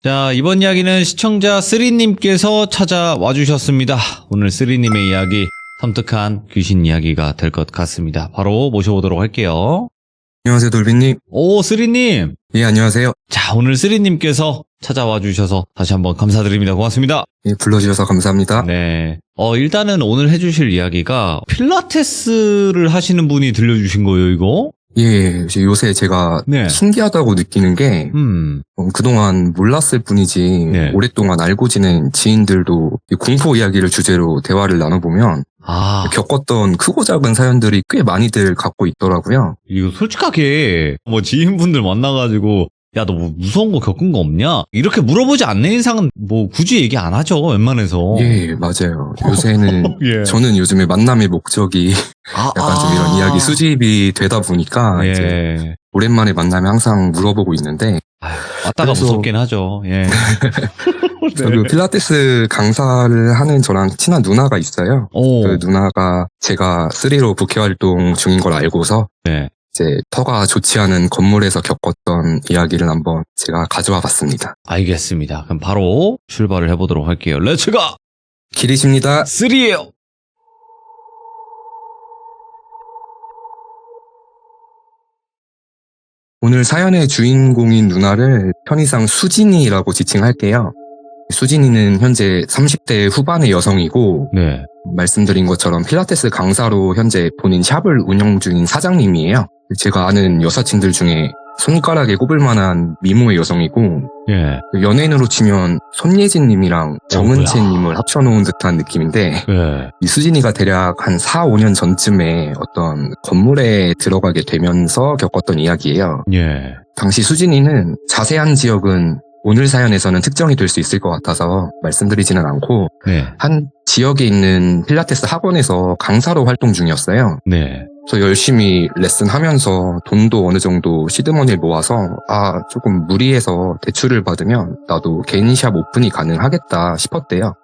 자, 이번 이야기는 시청자 쓰리님께서 찾아와 주셨습니다. 오늘 쓰리님의 이야기, 섬뜩한 귀신 이야기가 될 것 같습니다. 바로 모셔보도록 할게요. 안녕하세요, 돌빈님. 오, 쓰리님. 예, 안녕하세요. 자, 오늘 쓰리님께서 찾아와 주셔서 다시 한번 감사드립니다. 고맙습니다. 예, 불러주셔서 감사합니다. 네. 일단은 오늘 해주실 이야기가 필라테스를 하시는 분이 들려주신 거예요, 이거? 예, 요새 제가 네. 신기하다고 느끼는 게 그동안 몰랐을 뿐이지 네. 오랫동안 알고 지낸 지인들도 이 공포 이야기를 주제로 대화를 나눠보면 겪었던 크고 작은 사연들이 꽤 많이들 갖고 있더라고요. 이거 솔직하게 뭐 지인분들 만나가지고 야, 너 뭐 무서운 거 겪은 거 없냐? 이렇게 물어보지 않는 이상은 뭐 굳이 얘기 안 하죠, 웬만해서. 예, 맞아요. 요새는 예. 저는 요즘에 만남의 목적이 약간 좀 이런 이야기 수집이 되다 보니까 예. 이제 오랜만에 만나면 항상 물어보고 있는데 왔다가 그래서 무섭긴 하죠. 예. 저도 필라테스 강사를 하는 저랑 친한 누나가 있어요. 그 누나가 제가 3로 부캐 활동 중인 걸 알고서 네. 이제 터가 좋지 않은 건물에서 겪었던 이야기를 한번 제가 가져와 봤습니다. 알겠습니다. 그럼 바로 출발을 해보도록 할게요. 렛츠가! 길이십니다. 3예요! 오늘 사연의 주인공인 누나를 편의상 수진이라고 지칭할게요. 수진이는 현재 30대 후반의 여성이고 네. 말씀드린 것처럼 필라테스 강사로 현재 본인 샵을 운영 중인 사장님이에요. 제가 아는 여사친들 중에 손가락에 꼽을 만한 미모의 여성이고 예. 연예인으로 치면 손예진님이랑 정은채님을 합쳐놓은 듯한 느낌인데 예. 이 수진이가 대략 한 4, 5년 전쯤에 어떤 건물에 들어가게 되면서 겪었던 이야기예요. 예. 당시 수진이는 자세한 지역은 오늘 사연에서는 특정이 될 수 있을 것 같아서 말씀드리지는 않고 네. 한 지역에 있는 필라테스 학원에서 강사로 활동 중이었어요. 네. 그래서 열심히 레슨하면서 돈도 어느 정도 시드머니를 모아서 조금 무리해서 대출을 받으면 나도 개인 샵 오픈이 가능하겠다 싶었대요.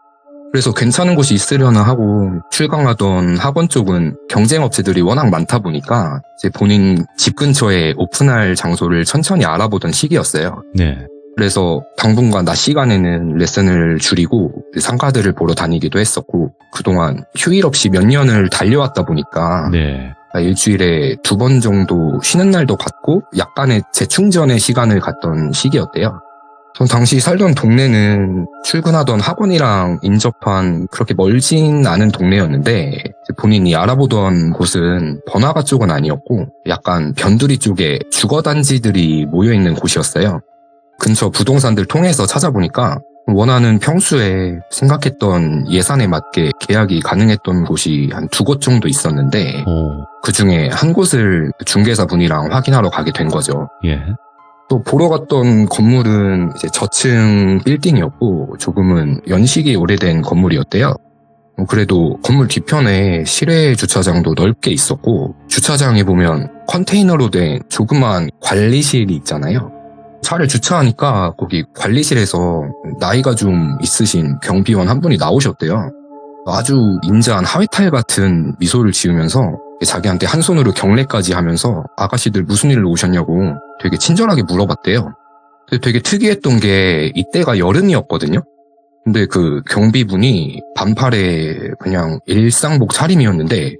그래서 괜찮은 곳이 있으려나 하고 출강하던 학원 쪽은 경쟁업체들이 워낙 많다 보니까 이제 본인 집 근처에 오픈할 장소를 천천히 알아보던 시기였어요. 네. 그래서 당분간 낮 시간에는 레슨을 줄이고 상가들을 보러 다니기도 했었고 그동안 휴일 없이 몇 년을 달려왔다 보니까 네. 일주일에 2번 정도 쉬는 날도 갖고 약간의 재충전의 시간을 갖던 시기였대요. 전 당시 살던 동네는 출근하던 학원이랑 인접한 그렇게 멀진 않은 동네였는데 본인이 알아보던 곳은 번화가 쪽은 아니었고 약간 변두리 쪽에 주거단지들이 모여있는 곳이었어요. 근처 부동산들 통해서 찾아보니까 원하는 평수에 생각했던 예산에 맞게 계약이 가능했던 곳이 한 2곳 정도 있었는데 그 중에 한 곳을 중개사 분이랑 확인하러 가게 된 거죠. 예. 또 보러 갔던 건물은 이제 저층 빌딩이었고 조금은 연식이 오래된 건물이었대요. 그래도 건물 뒤편에 실외 주차장도 넓게 있었고 주차장에 보면 컨테이너로 된 조그만 관리실이 있잖아요. 차를 주차하니까 거기 관리실에서 나이가 좀 있으신 경비원 한 분이 나오셨대요. 아주 인자한 하회탈 같은 미소를 지으면서 자기한테 한 손으로 경례까지 하면서 아가씨들 무슨 일로 오셨냐고 되게 친절하게 물어봤대요. 근데 되게 특이했던 게 이때가 여름이었거든요. 근데 그 경비분이 반팔에 그냥 일상복 차림이었는데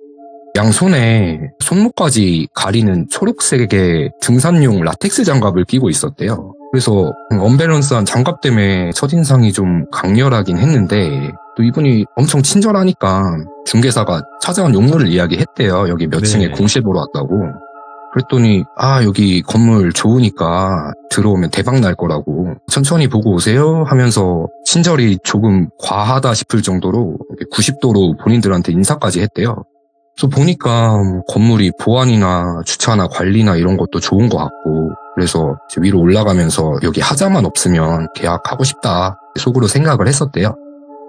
양손에 손목까지 가리는 초록색의 등산용 라텍스 장갑을 끼고 있었대요. 그래서 언밸런스한 장갑 때문에 첫인상이 좀 강렬하긴 했는데 또 이분이 엄청 친절하니까 중개사가 찾아온 용무를 이야기했대요. 여기 몇 층에 공실 보러 왔다고. 그랬더니 여기 건물 좋으니까 들어오면 대박 날 거라고 천천히 보고 오세요 하면서 친절이 조금 과하다 싶을 정도로 90도로 본인들한테 인사까지 했대요. 그래서 보니까 건물이 보안이나 주차나 관리나 이런 것도 좋은 것 같고 그래서 위로 올라가면서 여기 하자만 없으면 계약하고 싶다 속으로 생각을 했었대요.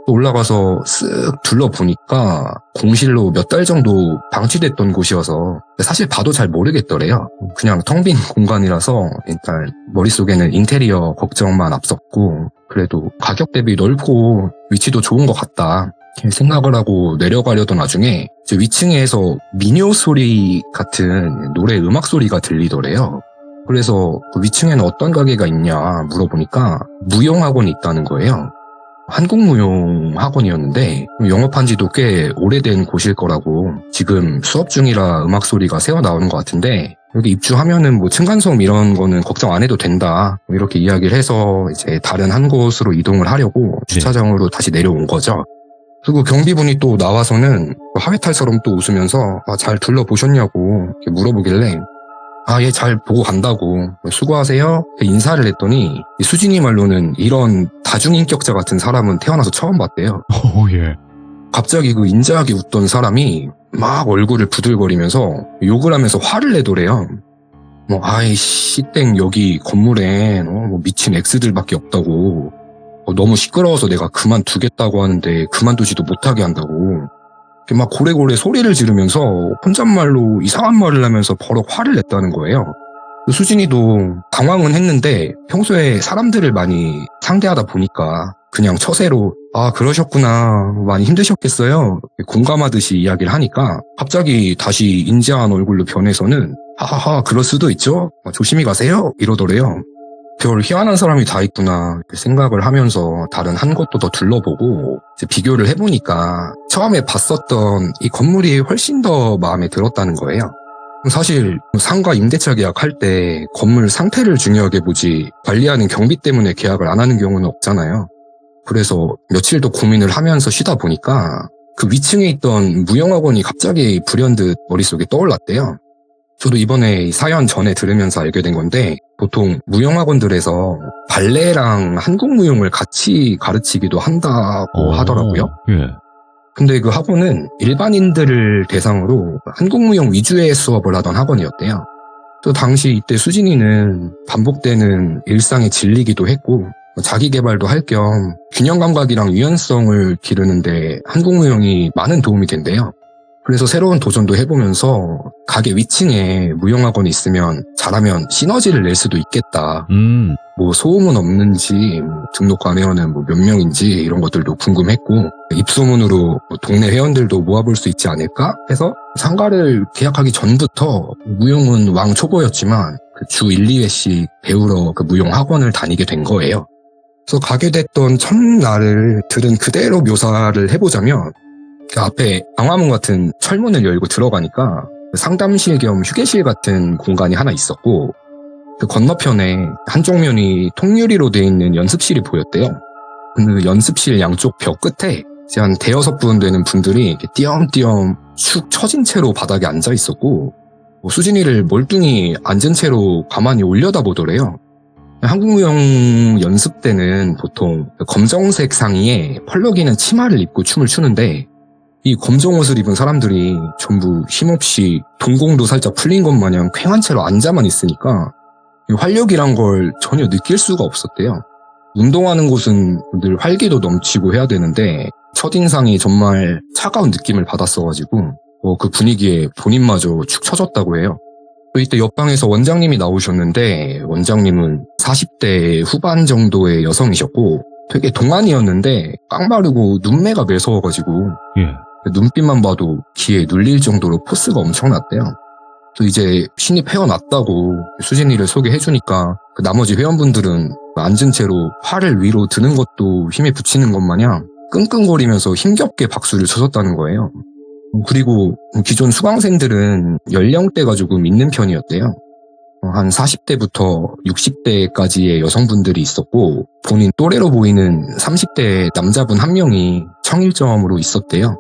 또 올라가서 쓱 둘러보니까 공실로 몇 달 정도 방치됐던 곳이어서 사실 봐도 잘 모르겠더래요. 그냥 텅 빈 공간이라서 일단 머릿속에는 인테리어 걱정만 앞섰고 그래도 가격 대비 넓고 위치도 좋은 것 같다 생각을 하고 내려가려던 와중에 위층에서 미녀 소리 같은 노래 음악 소리가 들리더래요. 그래서 그 위층에는 어떤 가게가 있냐 물어보니까 무용학원이 있다는 거예요. 한국무용학원이었는데 영업한 지도 꽤 오래된 곳일 거라고, 지금 수업 중이라 음악 소리가 새어 나오는 것 같은데 여기 입주하면은 뭐 층간소음 이런 거는 걱정 안 해도 된다, 이렇게 이야기를 해서 이제 다른 한 곳으로 이동을 하려고 주차장으로 다시 내려온 거죠. 그리고 경비분이 또 나와서는 하회탈처럼 또 웃으면서 잘 둘러보셨냐고 이렇게 물어보길래 얘 잘 보고 간다고, 수고하세요, 인사를 했더니 수진이 말로는 이런 다중인격자 같은 사람은 태어나서 처음 봤대요. 예. 갑자기 그 인자하게 웃던 사람이 막 얼굴을 부들거리면서 욕을 하면서 화를 내더래요. 아이 씨땡, 여기 건물엔 뭐 미친 X들밖에 없다고, 너무 시끄러워서 내가 그만두겠다고 하는데 그만두지도 못하게 한다고, 막 고래고래 소리를 지르면서 혼잣말로 이상한 말을 하면서 버럭 화를 냈다는 거예요. 수진이도 당황은 했는데 평소에 사람들을 많이 상대하다 보니까 그냥 처세로 그러셨구나, 많이 힘드셨겠어요, 공감하듯이 이야기를 하니까 갑자기 다시 인자한 얼굴로 변해서는 하하하 그럴 수도 있죠, 조심히 가세요, 이러더래요. 별 희한한 사람이 다 있구나 생각을 하면서 다른 한 곳도 더 둘러보고 이제 비교를 해보니까 처음에 봤었던 이 건물이 훨씬 더 마음에 들었다는 거예요. 사실 상가 임대차 계약할 때 건물 상태를 중요하게 보지 관리하는 경비 때문에 계약을 안 하는 경우는 없잖아요. 그래서 며칠 더 고민을 하면서 쉬다 보니까 그 위층에 있던 무용학원이 갑자기 불현듯 머릿속에 떠올랐대요. 저도 이번에 사연 전에 들으면서 알게 된 건데 보통 무용학원들에서 발레랑 한국무용을 같이 가르치기도 한다고 하더라고요. 예. 근데 그 학원은 일반인들을 대상으로 한국무용 위주의 수업을 하던 학원이었대요. 또 당시 이때 수진이는 반복되는 일상에 질리기도 했고 자기 개발도 할 겸 균형 감각이랑 유연성을 기르는데 한국무용이 많은 도움이 된대요. 그래서 새로운 도전도 해보면서 가게 위층에 무용학원이 있으면 잘하면 시너지를 낼 수도 있겠다. 뭐 소음은 없는지, 등록 가면은 몇 명인지 이런 것들도 궁금했고, 입소문으로 동네 회원들도 모아볼 수 있지 않을까 해서 상가를 계약하기 전부터 무용은 왕초보였지만 그 주 1, 2회씩 배우러 그 무용학원을 다니게 된 거예요. 그래서 가게 됐던 첫날을 들은 그대로 묘사를 해보자면 그 앞에 방화문 같은 철문을 열고 들어가니까 상담실 겸 휴게실 같은 공간이 하나 있었고 그 건너편에 한쪽 면이 통유리로 되어 있는 연습실이 보였대요. 그 연습실 양쪽 벽 끝에 이제 한 대여섯 분 되는 분들이 이렇게 띄엄띄엄 축 처진 채로 바닥에 앉아 있었고 수진이를 멀뚱히 앉은 채로 가만히 올려다보더래요. 한국무용 연습 때는 보통 검정색 상의에 펄럭이는 치마를 입고 춤을 추는데 이 검정 옷을 입은 사람들이 전부 힘없이 동공도 살짝 풀린 것 마냥 퀭한 채로 앉아만 있으니까 활력이란 걸 전혀 느낄 수가 없었대요. 운동하는 곳은 늘 활기도 넘치고 해야 되는데 첫인상이 정말 차가운 느낌을 받았어가지고 그 분위기에 본인마저 축 처졌다고 해요. 또 이때 옆방에서 원장님이 나오셨는데 원장님은 40대 후반 정도의 여성이셨고 되게 동안이었는데 깡마르고 눈매가 매서워가지고 눈빛만 봐도 기에 눌릴 정도로 포스가 엄청났대요. 또 이제 신입 회원 왔다고 수진이를 소개해주니까 그 나머지 회원분들은 앉은 채로 팔을 위로 드는 것도 힘에 붙이는 것 마냥 끙끙거리면서 힘겹게 박수를 쳐줬다는 거예요. 그리고 기존 수강생들은 연령대가 조금 있는 편이었대요. 한 40대부터 60대까지의 여성분들이 있었고 본인 또래로 보이는 30대 남자분 한 명이 청일점으로 있었대요.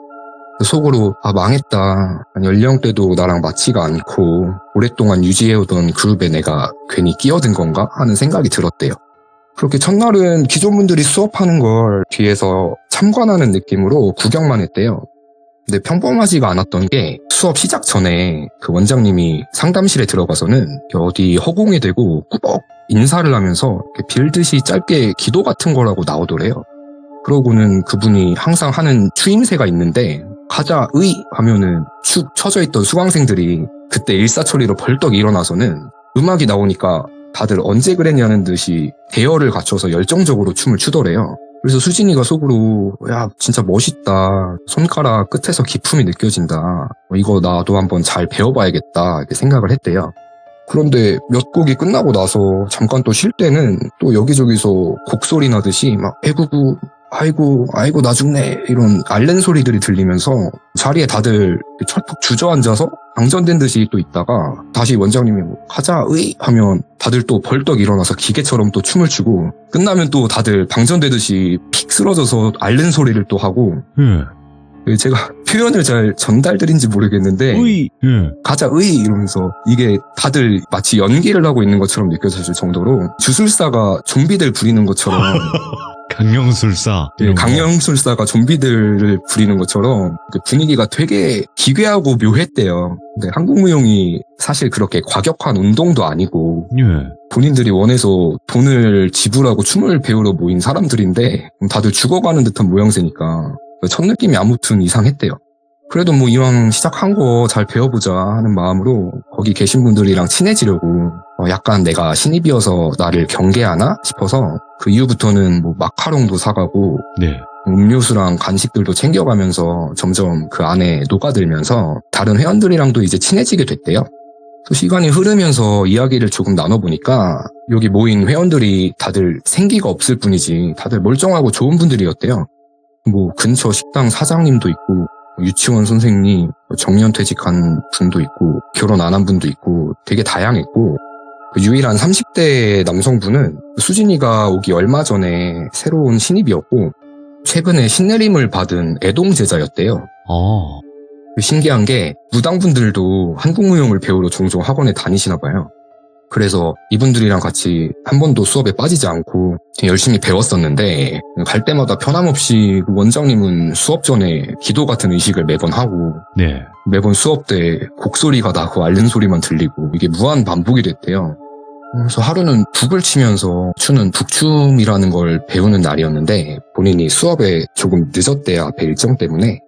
속으로 망했다. 연령대도 나랑 맞지가 않고 오랫동안 유지해오던 그룹에 내가 괜히 끼어든 건가 하는 생각이 들었대요. 그렇게 첫날은 기존 분들이 수업하는 걸 뒤에서 참관하는 느낌으로 구경만 했대요. 근데 평범하지가 않았던 게 수업 시작 전에 그 원장님이 상담실에 들어가서는 어디 허공에 대고 꾸벅 인사를 하면서 빌듯이 짧게 기도 같은 거라고 나오더래요. 그러고는 그분이 항상 하는 추임새가 있는데 가자 의 하면은 축 처져 있던 수강생들이 그때 일사천리로 벌떡 일어나서는 음악이 나오니까 다들 언제 그랬냐는 듯이 대열을 갖춰서 열정적으로 춤을 추더래요. 그래서 수진이가 속으로 야 진짜 멋있다. 손가락 끝에서 기품이 느껴진다. 이거 나도 한번 잘 배워봐야겠다 이렇게 생각을 했대요. 그런데 몇 곡이 끝나고 나서 잠깐 또 쉴 때는 또 여기저기서 곡소리 나듯이 막 에구구 아이고 나 죽네 이런 앓는 소리들이 들리면서 자리에 다들 철퍽 주저앉아서 방전된 듯이 또 있다가 다시 원장님이 뭐 가자 으이 하면 다들 또 벌떡 일어나서 기계처럼 또 춤을 추고 끝나면 또 다들 방전되듯이 픽 쓰러져서 앓는 소리를 또 하고 제가 표현을 잘 전달드린지 모르겠는데 으이. 가자 으이 이러면서 이게 다들 마치 연기를 하고 있는 것처럼 느껴질 정도로 주술사가 좀비들 부리는 것처럼 강령술사. 강령술사가 좀비들을 부리는 것처럼 그 분위기가 되게 기괴하고 묘했대요. 근데 한국무용이 사실 그렇게 과격한 운동도 아니고 예. 본인들이 원해서 돈을 지불하고 춤을 배우러 모인 사람들인데 다들 죽어가는 듯한 모양새니까 첫 느낌이 아무튼 이상했대요. 그래도 뭐 이왕 시작한 거 잘 배워보자 하는 마음으로 거기 계신 분들이랑 친해지려고 약간 내가 신입이어서 나를 경계하나 싶어서 그 이후부터는 뭐 마카롱도 사가고 네. 음료수랑 간식들도 챙겨가면서 점점 그 안에 녹아들면서 다른 회원들이랑도 이제 친해지게 됐대요. 또 시간이 흐르면서 이야기를 조금 나눠보니까 여기 모인 회원들이 다들 생기가 없을 뿐이지 다들 멀쩡하고 좋은 분들이었대요. 뭐 근처 식당 사장님도 있고 유치원 선생님, 정년퇴직한 분도 있고 결혼 안 한 분도 있고 되게 다양했고 그 유일한 30대 남성분은 수진이가 오기 얼마 전에 새로운 신입이었고 최근에 신내림을 받은 애동제자였대요. 신기한 게 무당분들도 한국무용을 배우러 종종 학원에 다니시나 봐요. 그래서 이분들이랑 같이 한 번도 수업에 빠지지 않고 열심히 배웠었는데 갈 때마다 변함없이 원장님은 수업 전에 기도 같은 의식을 매번 하고 네. 매번 수업 때 곡소리가 나고 앓는 소리만 들리고 이게 무한 반복이 됐대요. 그래서 하루는 북을 치면서 추는 북춤이라는 걸 배우는 날이었는데 본인이 수업에 조금 늦었대요. 앞에 일정 때문에.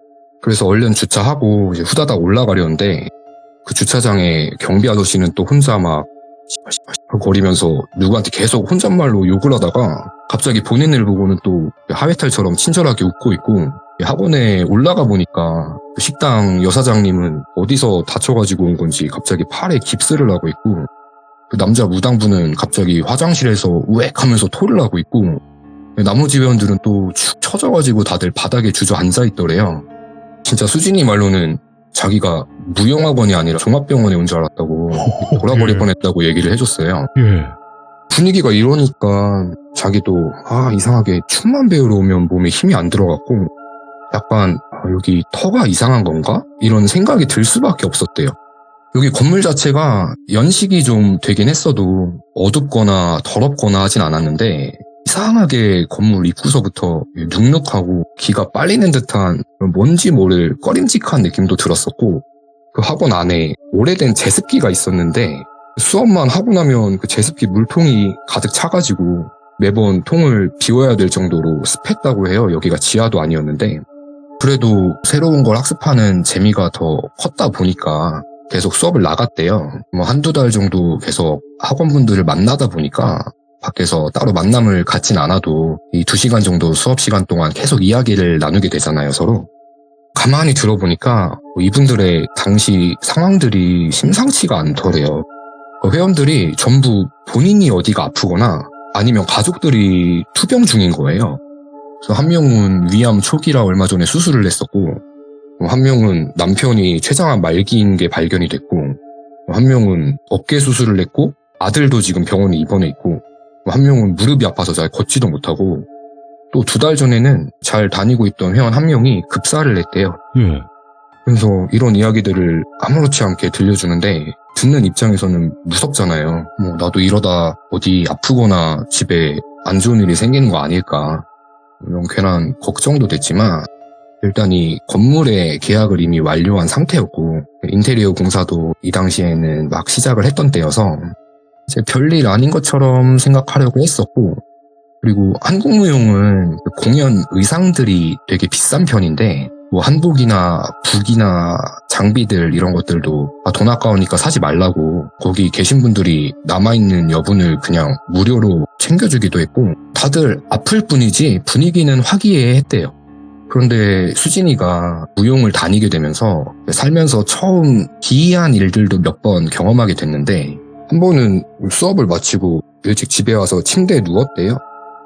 그래서 얼른 주차하고 이제 후다닥 올라가려는데 그 주차장에 경비 아저씨는 또 혼자 막 거리면서 누구한테 계속 혼잣말로 욕을 하다가 갑자기 본인을 보고는 또 하회탈처럼 친절하게 웃고 있고 학원에 올라가 보니까 식당 여사장님은 어디서 다쳐가지고 온 건지 갑자기 팔에 깁스를 하고 있고 그 남자 무당분은 갑자기 화장실에서 우엑 하면서 토를 하고 있고 나머지 회원들은 또 축 처져가지고 다들 바닥에 주저앉아 있더래요. 진짜 수진이 말로는 자기가 무용학원이 아니라 종합병원에 온 줄 알았다고 돌아버릴 뻔했다고 얘기를 해줬어요. 예. 분위기가 이러니까 자기도 이상하게 춤만 배우러 오면 몸에 힘이 안 들어갔고 약간 여기 터가 이상한 건가? 이런 생각이 들 수밖에 없었대요. 여기 건물 자체가 연식이 좀 되긴 했어도 어둡거나 더럽거나 하진 않았는데 이상하게 건물 입구서부터 눅눅하고 기가 빨리는 듯한 뭔지 모를 꺼림직한 느낌도 들었었고 그 학원 안에 오래된 제습기가 있었는데 수업만 하고 나면 그 제습기 물통이 가득 차가지고 매번 통을 비워야 될 정도로 습했다고 해요. 여기가 지하도 아니었는데 그래도 새로운 걸 학습하는 재미가 더 컸다 보니까 계속 수업을 나갔대요. 뭐 한두 달 정도 계속 학원분들을 만나다 보니까 밖에서 따로 만남을 갖진 않아도 이 2시간 정도 수업 시간 동안 계속 이야기를 나누게 되잖아요, 서로. 가만히 들어보니까 이분들의 당시 상황들이 심상치가 않더래요. 회원들이 전부 본인이 어디가 아프거나 아니면 가족들이 투병 중인 거예요. 그래서 한 명은 위암 초기라 얼마 전에 수술을 했었고 한 명은 남편이 췌장암 말기인 게 발견이 됐고 한 명은 어깨 수술을 했고 아들도 지금 병원에 입원해 있고 한 명은 무릎이 아파서 잘 걷지도 못하고 또 2달 전에는 잘 다니고 있던 회원 한 명이 급사를 했대요. 예. 그래서 이런 이야기들을 아무렇지 않게 들려주는데 듣는 입장에서는 무섭잖아요. 뭐 나도 이러다 어디 아프거나 집에 안 좋은 일이 생기는 거 아닐까 이런 괜한 걱정도 됐지만 일단 이 건물의 계약을 이미 완료한 상태였고 인테리어 공사도 이 당시에는 막 시작을 했던 때여서 이제 별일 아닌 것처럼 생각하려고 했었고 그리고 한국무용은 공연 의상들이 되게 비싼 편인데 뭐 한복이나 북이나 장비들 이런 것들도 돈 아까우니까 사지 말라고 거기 계신 분들이 남아있는 여분을 그냥 무료로 챙겨주기도 했고 다들 아플 뿐이지 분위기는 화기애애했대요. 그런데 수진이가 무용을 다니게 되면서 살면서 처음 기이한 일들도 몇 번 경험하게 됐는데 한 번은 수업을 마치고 일찍 집에 와서 침대에 누웠대요.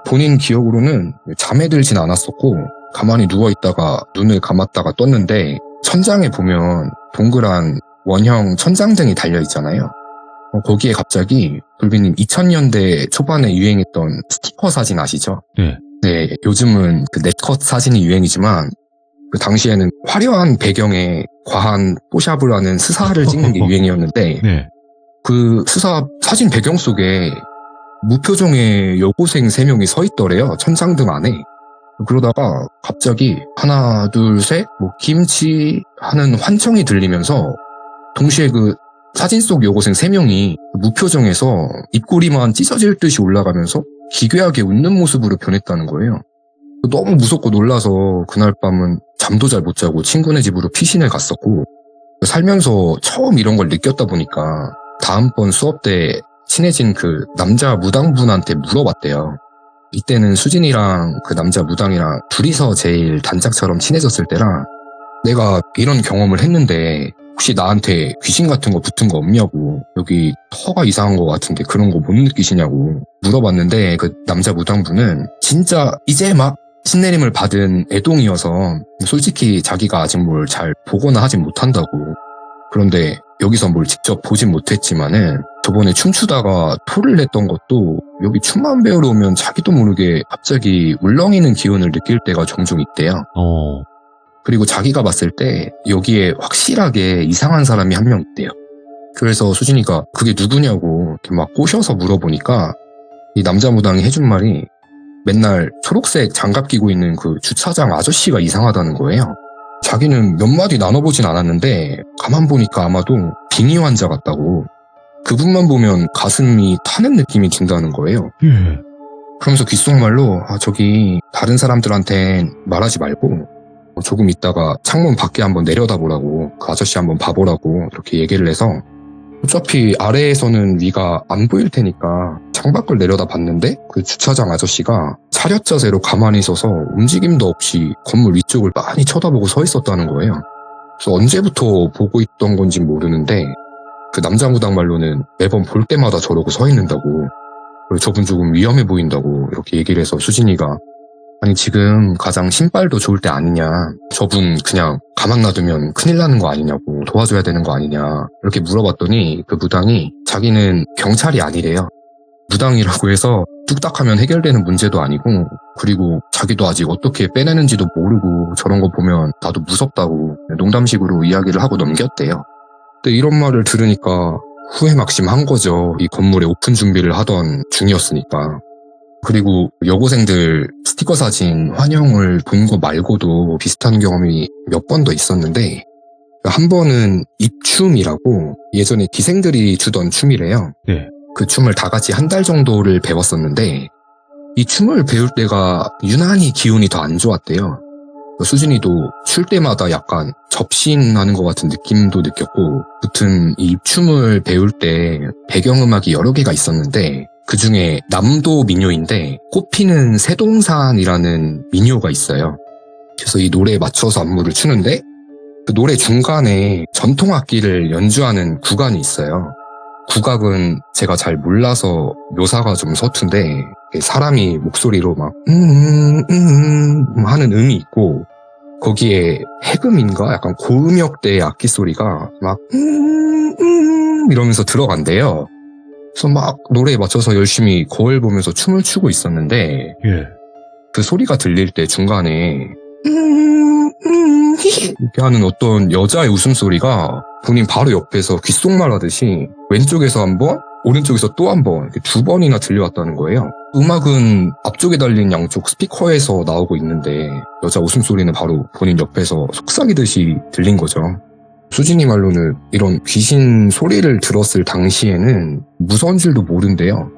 본인 기억으로는 잠에 들진 않았었고 가만히 누워있다가 눈을 감았다가 떴는데 천장에 보면 동그란 원형 천장등이 달려있잖아요. 거기에 갑자기 돌비님 2000년대 초반에 유행했던 스티커 사진 아시죠? 네. 네, 요즘은 그 넷컷 사진이 유행이지만 그 당시에는 화려한 배경에 과한 뽀샵을 하는 스사를 찍는 게 유행이었는데 네. 그 스사 사진 배경 속에 무표정의 여고생 3명이 서 있더래요. 천장등 안에. 그러다가 갑자기 하나 둘 셋 뭐 김치 하는 환청이 들리면서 동시에 그 사진 속 여고생 3명이 무표정에서 입꼬리만 찢어질 듯이 올라가면서 기괴하게 웃는 모습으로 변했다는 거예요. 너무 무섭고 놀라서 그날 밤은 잠도 잘 못 자고 친구네 집으로 피신을 갔었고 살면서 처음 이런 걸 느꼈다 보니까 다음번 수업 때 친해진 그 남자 무당분한테 물어봤대요. 이때는 수진이랑 그 남자 무당이랑 둘이서 제일 단짝처럼 친해졌을 때라 내가 이런 경험을 했는데 혹시 나한테 귀신 같은 거 붙은 거 없냐고 여기 터가 이상한 거 같은데 그런 거 못 느끼시냐고 물어봤는데 그 남자 무당분은 진짜 이제 막 신내림을 받은 애동이어서 솔직히 자기가 아직 뭘 잘 보거나 하진 못한다고 그런데 여기서 뭘 직접 보진 못했지만은 저번에 춤추다가 토를 냈던 것도 여기 춤만 배우러 오면 자기도 모르게 갑자기 울렁이는 기운을 느낄 때가 종종 있대요. 그리고 자기가 봤을 때 여기에 확실하게 이상한 사람이 한 명 있대요. 그래서 수진이가 그게 누구냐고 이렇게 막 꼬셔서 물어보니까 이 남자 무당이 해준 말이 맨날 초록색 장갑 끼고 있는 그 주차장 아저씨가 이상하다는 거예요. 자기는 몇 마디 나눠보진 않았는데 가만 보니까 아마도 빙의 환자 같다고 그분만 보면 가슴이 타는 느낌이 든다는 거예요. 그러면서 귓속말로 저기 다른 사람들한텐 말하지 말고 조금 있다가 창문 밖에 한번 내려다보라고 그 아저씨 한번 봐보라고 이렇게 얘기를 해서 어차피 아래에서는 위가 안 보일 테니까 창밖을 내려다 봤는데 그 주차장 아저씨가 차렷 자세로 가만히 서서 움직임도 없이 건물 위쪽을 많이 쳐다보고 서 있었다는 거예요. 그래서 언제부터 보고 있던 건지 모르는데 그 남자 무당 말로는 매번 볼 때마다 저러고 서 있는다고 그리고 저분 조금 위험해 보인다고 이렇게 얘기를 해서 수진이가 아니 지금 가장 신발도 좋을 때 아니냐 저분 그냥 가만 놔두면 큰일 나는 거 아니냐고 도와줘야 되는 거 아니냐 이렇게 물어봤더니 그 무당이 자기는 경찰이 아니래요. 무당이라고 해서 뚝딱하면 해결되는 문제도 아니고 그리고 자기도 아직 어떻게 빼내는지도 모르고 저런 거 보면 나도 무섭다고 농담식으로 이야기를 하고 넘겼대요. 근데 이런 말을 들으니까 후회막심한 거죠. 이 건물에 오픈 준비를 하던 중이었으니까. 그리고 여고생들 스티커 사진 환영을 본 거 말고도 비슷한 경험이 몇 번 더 있었는데 한 번은 입춤이라고 예전에 기생들이 추던 춤이래요. 네. 그 춤을 다 같이 한 달 정도를 배웠었는데 이 춤을 배울 때가 유난히 기운이 더 안 좋았대요. 수진이도 출 때마다 약간 접신하는 것 같은 느낌도 느꼈고 무튼 이 입춤을 배울 때 배경음악이 여러 개가 있었는데 그 중에 남도 민요인데 꽃피는 새동산이라는 민요가 있어요. 그래서 이 노래에 맞춰서 안무를 추는데 그 노래 중간에 전통악기를 연주하는 구간이 있어요. 국악은 제가 잘 몰라서 묘사가 좀 서툰데 사람이 목소리로 막 하는 음이 있고 거기에 해금인가 약간 고음역대의 악기 소리가 막 이러면서 들어간대요. 그래서 막 노래에 맞춰서 열심히 거울 보면서 춤을 추고 있었는데 그 소리가 들릴 때 중간에 이렇게 하는 어떤 여자의 웃음소리가 본인 바로 옆에서 귓속말 하듯이 왼쪽에서 한 번, 오른쪽에서 또 한 번, 이렇게 2번이나 들려왔다는 거예요. 음악은 앞쪽에 달린 양쪽 스피커에서 나오고 있는데 여자 웃음소리는 바로 본인 옆에서 속삭이듯이 들린 거죠. 수진이 말로는 이런 귀신 소리를 들었을 당시에는 무서운 줄도 모른대요.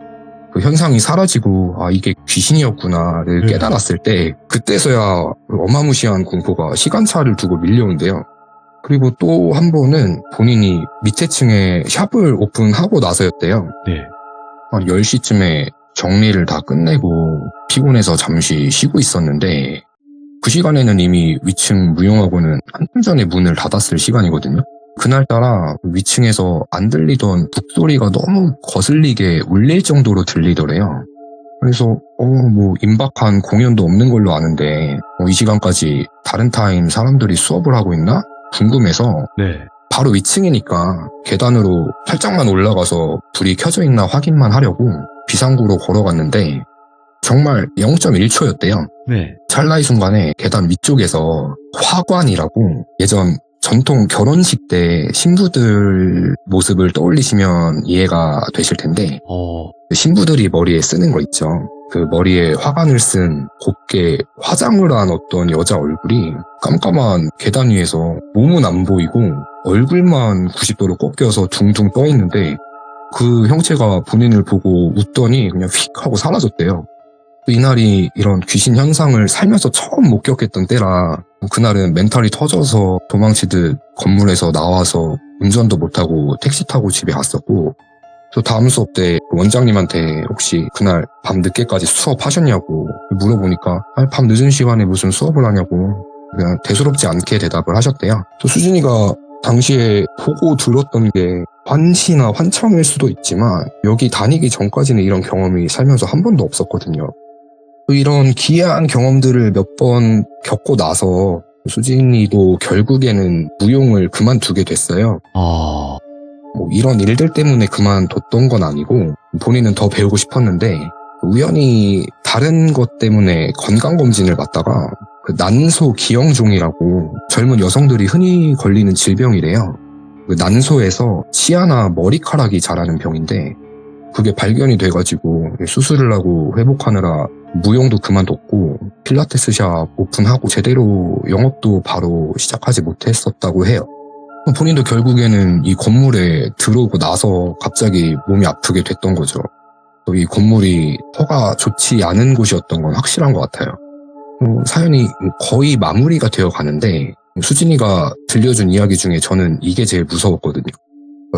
그 현상이 사라지고 이게 귀신이었구나를 깨달았을 때 그때서야 어마무시한 공포가 시간차를 두고 밀려온대요. 그리고 또 한 번은 본인이 밑에 층에 샵을 오픈하고 나서였대요. 네. 한 10시쯤에 정리를 다 끝내고 피곤해서 잠시 쉬고 있었는데 그 시간에는 이미 위층 무용학원은 한참 전에 문을 닫았을 시간이거든요. 그날따라 위층에서 안 들리던 북소리가 너무 거슬리게 울릴 정도로 들리더래요. 그래서 뭐 임박한 공연도 없는 걸로 아는데 이 시간까지 다른 타임 사람들이 수업을 하고 있나? 궁금해서 네. 바로 위층이니까 계단으로 살짝만 올라가서 불이 켜져 있나 확인만 하려고 비상구로 걸어갔는데 정말 0.1초였대요. 네. 찰나의 순간에 계단 위쪽에서 화관이라고 예전 전통 결혼식 때 신부들 모습을 떠올리시면 이해가 되실 텐데 신부들이 머리에 쓰는 거 있죠. 그 머리에 화관을 쓴 곱게 화장을 한 어떤 여자 얼굴이 깜깜한 계단 위에서 몸은 안 보이고 얼굴만 90도로 꺾여서 둥둥 떠 있는데 그 형체가 본인을 보고 웃더니 그냥 휙 하고 사라졌대요. 이날이 이런 귀신 현상을 살면서 처음 목격했던 때라 그날은 멘탈이 터져서 도망치듯 건물에서 나와서 운전도 못하고 택시 타고 집에 갔었고 또 다음 수업 때 원장님한테 혹시 그날 밤 늦게까지 수업하셨냐고 물어보니까 밤 늦은 시간에 무슨 수업을 하냐고 그냥 대수롭지 않게 대답을 하셨대요. 또 수진이가 당시에 보고 들었던 게 환시나 환청일 수도 있지만 여기 다니기 전까지는 이런 경험이 살면서 한 번도 없었거든요. 또 이런 기이한 경험들을 몇 번 겪고 나서 수진이도 결국에는 무용을 그만두게 됐어요. 뭐 이런 일들 때문에 그만뒀던 건 아니고 본인은 더 배우고 싶었는데 우연히 다른 것 때문에 건강검진을 받다가 그 난소 기형종이라고 젊은 여성들이 흔히 걸리는 질병이래요. 그 난소에서 치아나 머리카락이 자라는 병인데 그게 발견이 돼가지고 수술을 하고 회복하느라 무용도 그만뒀고 필라테스샵 오픈하고 제대로 영업도 바로 시작하지 못했었다고 해요. 본인도 결국에는 이 건물에 들어오고 나서 갑자기 몸이 아프게 됐던 거죠. 또 이 건물이 터가 좋지 않은 곳이었던 건 확실한 것 같아요. 사연이 거의 마무리가 되어 가는데 수진이가 들려준 이야기 중에 저는 이게 제일 무서웠거든요.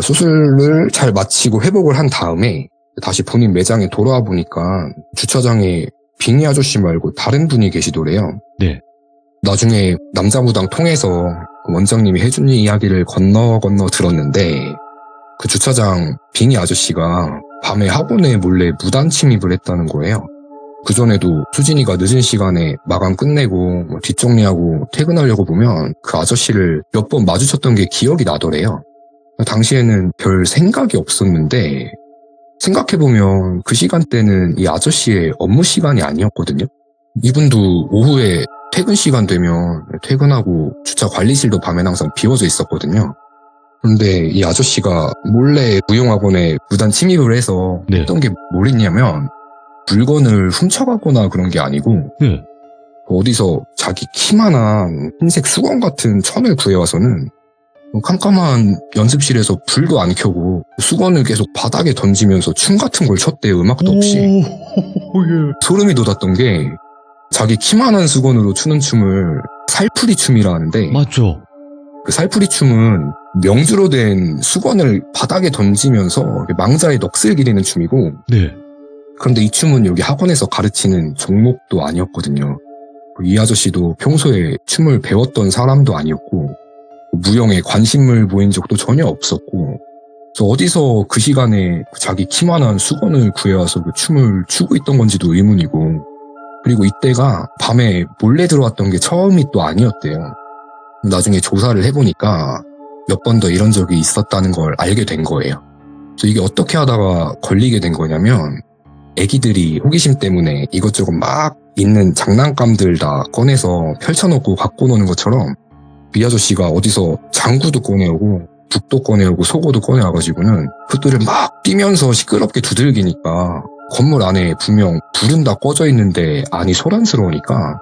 수술을 잘 마치고 회복을 한 다음에 다시 본인 매장에 돌아와 보니까 주차장에 빙의 아저씨 말고 다른 분이 계시더래요. 네. 나중에 남자무당 통해서 원장님이 해준 이야기를 건너 들었는데 그 주차장 빙의 아저씨가 밤에 학원에 몰래 무단 침입을 했다는 거예요. 그전에도 수진이가 늦은 시간에 마감 끝내고 뒷정리하고 퇴근하려고 보면 그 아저씨를 몇 번 마주쳤던 게 기억이 나더래요. 당시에는 별 생각이 없었는데 생각해보면 그 시간대는 이 아저씨의 업무 시간이 아니었거든요. 이분도 오후에 퇴근 시간 되면 퇴근하고 주차 관리실도 밤엔 항상 비워져 있었거든요. 그런데 이 아저씨가 몰래 무용학원에 무단 침입을 해서 했던 게 뭘 했냐면 물건을 훔쳐가거나 그런 게 아니고 어디서 자기 키만한 흰색 수건 같은 천을 구해와서는 깜깜한 연습실에서 불도 안 켜고 수건을 계속 바닥에 던지면서 춤 같은 걸 췄대요. 음악도 없이. 소름이 돋았던 게 자기 키만한 수건으로 추는 춤을 살풀이 춤이라 하는데 맞죠. 그 살풀이 춤은 명주로 된 수건을 바닥에 던지면서 망자의 넋을 기리는 춤이고 그런데 이 춤은 여기 학원에서 가르치는 종목도 아니었거든요. 이 아저씨도 평소에 춤을 배웠던 사람도 아니었고 무용에 관심을 보인 적도 전혀 없었고 그래서 어디서 그 시간에 자기 키만한 수건을 구해와서 그 춤을 추고 있던 건지도 의문이고 그리고 이때가 밤에 몰래 들어왔던 게 처음이 또 아니었대요. 나중에 조사를 해보니까 몇 번 더 이런 적이 있었다는 걸 알게 된 거예요. 그래서 이게 어떻게 하다가 걸리게 된 거냐면 애기들이 호기심 때문에 이것저것 막 있는 장난감들 다 꺼내서 펼쳐놓고 갖고 노는 것처럼 이 아저씨가 어디서 장구도 꺼내오고 북도 꺼내오고 속옷도 꺼내와가지고는 그들을 막 뛰면서 시끄럽게 두들기니까 건물 안에 분명 불은 다 꺼져 있는데 안이 소란스러우니까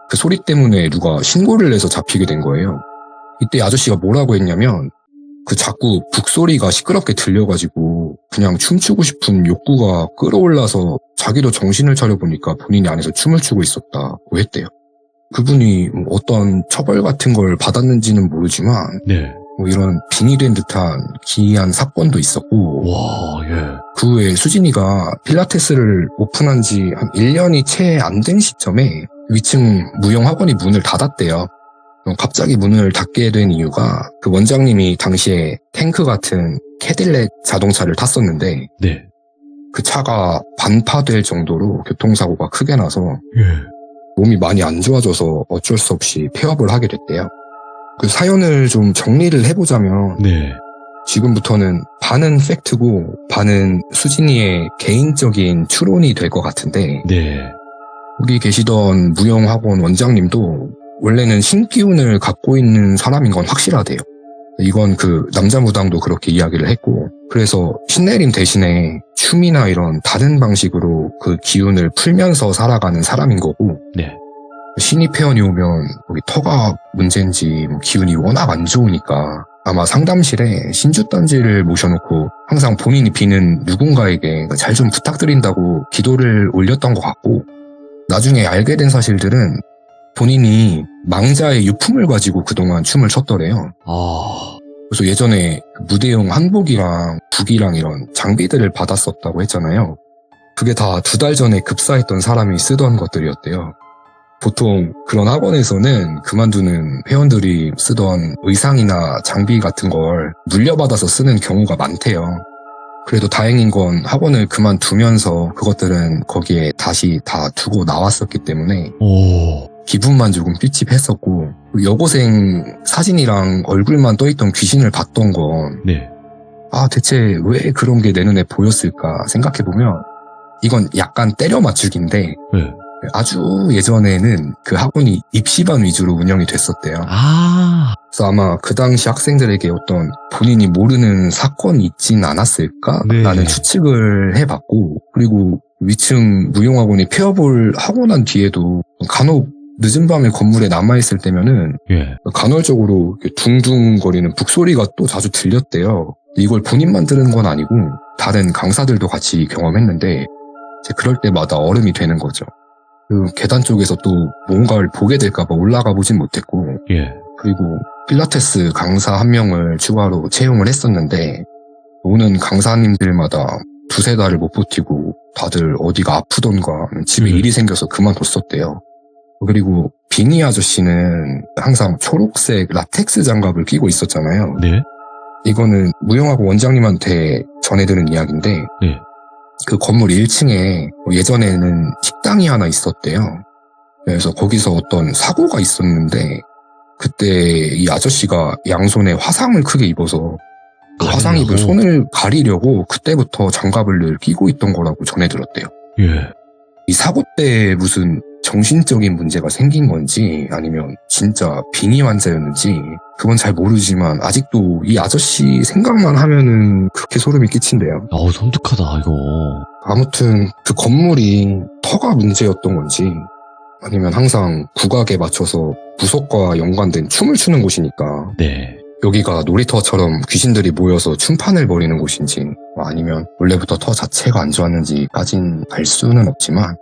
그 소리 때문에 누가 신고를 해서 잡히게 된 거예요. 이때 아저씨가 뭐라고 했냐면 그 자꾸 북소리가 시끄럽게 들려가지고 그냥 춤추고 싶은 욕구가 끌어올라서 자기도 정신을 차려보니까 본인이 안에서 춤을 추고 있었다고 했대요. 그분이 어떤 처벌 같은 걸 받았는지는 모르지만 뭐 이런 빙의된 듯한 기이한 사건도 있었고 그 후에 수진이가 필라테스를 오픈한 지 한 1년이 채 안 된 시점에 위층 무용학원이 문을 닫았대요. 갑자기 문을 닫게 된 이유가 그 원장님이 당시에 탱크 같은 캐딜렉 자동차를 탔었는데 네. 그 차가 반파될 정도로 교통사고가 크게 나서 예. 몸이 많이 안 좋아져서 어쩔 수 없이 폐업을 하게 됐대요. 그 사연을 좀 정리를 해보자면 네. 지금부터는 반은 팩트고 반은 수진이의 개인적인 추론이 될 것 같은데 네. 거기 계시던 무용학원 원장님도 원래는 신기운을 갖고 있는 사람인 건 확실하대요. 이건 그 남자 무당도 그렇게 이야기를 했고 그래서 신내림 대신에 춤이나 이런 다른 방식으로 그 기운을 풀면서 살아가는 사람인 거고 네. 신입 회원이 오면 거기 터가 문제인지 기운이 워낙 안 좋으니까 아마 상담실에 신주단지를 모셔놓고 항상 본인이 비는 누군가에게 잘 좀 부탁드린다고 기도를 올렸던 것 같고 나중에 알게 된 사실들은 본인이 망자의 유품을 가지고 그동안 춤을 췄더래요. 아. 그래서 예전에 무대용 한복이랑 북이랑 이런 장비들을 받았었다고 했잖아요. 그게 다 2달 전에 급사했던 사람이 쓰던 것들이었대요. 보통 그런 학원에서는 그만두는 회원들이 쓰던 의상이나 장비 같은 걸 물려받아서 쓰는 경우가 많대요. 그래도 다행인 건 학원을 그만두면서 그것들은 거기에 다시 다 두고 나왔었기 때문에 오. 기분만 조금 삐찝했었고 여고생 사진이랑 얼굴만 떠있던 귀신을 봤던 건 네. 대체 왜 그런 게 내 눈에 보였을까 생각해보면 이건 약간 때려 맞추기인데 네. 아주 예전에는 그 학원이 입시반 위주로 운영이 됐었대요. 아. 그래서 아마 그 당시 학생들에게 어떤 본인이 모르는 사건이 있진 않았을까? 네. 라는 추측을 해봤고 그리고 위층 무용학원이 폐업을 하고 난 뒤에도 간혹 늦은 밤에 건물에 남아있을 때면은 예. 간헐적으로 이렇게 둥둥거리는 북소리가 또 자주 들렸대요. 이걸 본인만 들은 건 아니고 다른 강사들도 같이 경험했는데 이제 그럴 때마다 얼음이 되는 거죠. 그 계단 쪽에서 또 뭔가를 보게 될까봐 올라가 보진 못했고 예. 그리고 필라테스 강사 한 명을 추가로 채용을 했었는데 오는 강사님들마다 2-3달을 못 버티고 다들 어디가 아프던가 집에 일이 생겨서 그만뒀었대요. 그리고 비니 아저씨는 항상 초록색 라텍스 장갑을 끼고 있었잖아요. 네. 이거는 무용학원 원장님한테 전해드는 이야기인데 네. 그 건물 1층에 예전에는 식당이 하나 있었대요. 그래서 거기서 어떤 사고가 있었는데 그때 이 아저씨가 양손에 화상을 크게 입어서 그 화상 입은 손을 가리려고 그때부터 장갑을 늘 끼고 있던 거라고 전해들었대요. 예. 이 사고 때 무슨 정신적인 문제가 생긴 건지 아니면 진짜 빙의 환자였는지 그건 잘 모르지만 아직도 이 아저씨 생각만 하면은 그렇게 소름이 끼친대요. 아우, 섬뜩하다, 이거. 아무튼 그 건물이 터가 문제였던 건지 아니면 항상 국악에 맞춰서 부속과 연관된 춤을 추는 곳이니까 네. 여기가 놀이터처럼 귀신들이 모여서 춤판을 벌이는 곳인지 아니면 원래부터 터 자체가 안 좋았는지까진 알 수는 없지만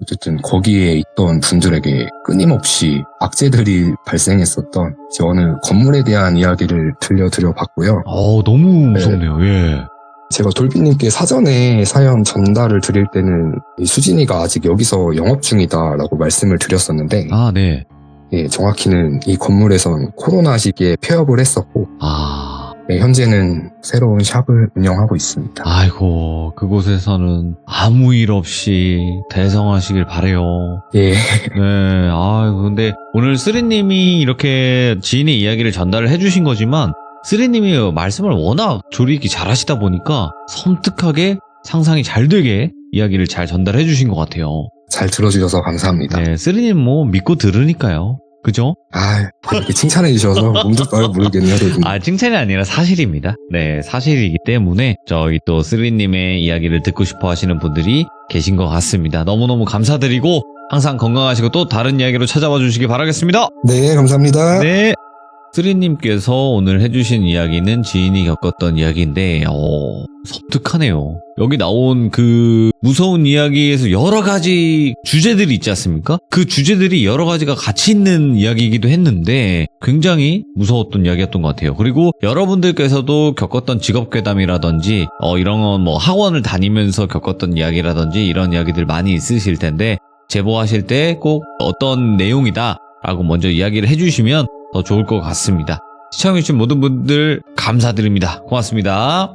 어쨌든 거기에 있던 분들에게 끊임없이 악재들이 발생했었던 이제 어느 건물에 대한 이야기를 들려드려 봤고요. 너무 무섭네요. 예. 제가 돌비님께 사전에 사연 전달을 드릴 때는 이 수진이가 아직 여기서 영업 중이다라고 말씀을 드렸었는데 아, 네. 예, 정확히는 이 건물에선 코로나 시기에 폐업을 했었고 네, 현재는 새로운 샵을 운영하고 있습니다. 아이고, 그곳에서는 아무 일 없이 대성하시길 바래요. 예. 네, 근데 오늘 쓰리님이 이렇게 지인의 이야기를 전달을 해주신 거지만 쓰리님이 말씀을 워낙 조리있게 잘하시다 보니까 섬뜩하게 상상이 잘 되게 이야기를 잘 전달해 주신 것 같아요. 잘 들어주셔서 감사합니다. 네, 쓰리님 뭐 믿고 들으니까요. 그죠? 이렇게 칭찬해 주셔서 몸둘 모르겠네요. 칭찬이 아니라 사실입니다. 네, 사실이기 때문에 저희 또 쓰리님의 이야기를 듣고 싶어 하시는 분들이 계신 것 같습니다. 너무너무 감사드리고 항상 건강하시고 또 다른 이야기로 찾아와 주시기 바라겠습니다. 네, 감사합니다. 네. 쓰리님께서 오늘 해주신 이야기는 지인이 겪었던 이야기인데 섬뜩하네요. 여기 나온 그 무서운 이야기에서 여러 가지 주제들이 있지 않습니까? 그 주제들이 여러 가지가 같이 있는 이야기이기도 했는데 굉장히 무서웠던 이야기였던 것 같아요. 그리고 여러분들께서도 겪었던 직업괴담이라든지 이런 뭐 학원을 다니면서 겪었던 이야기라든지 이런 이야기들 많이 있으실 텐데 제보하실 때 꼭 어떤 내용이다 라고 먼저 이야기를 해주시면 더 좋을 것 같습니다. 시청해주신 모든 분들 감사드립니다. 고맙습니다.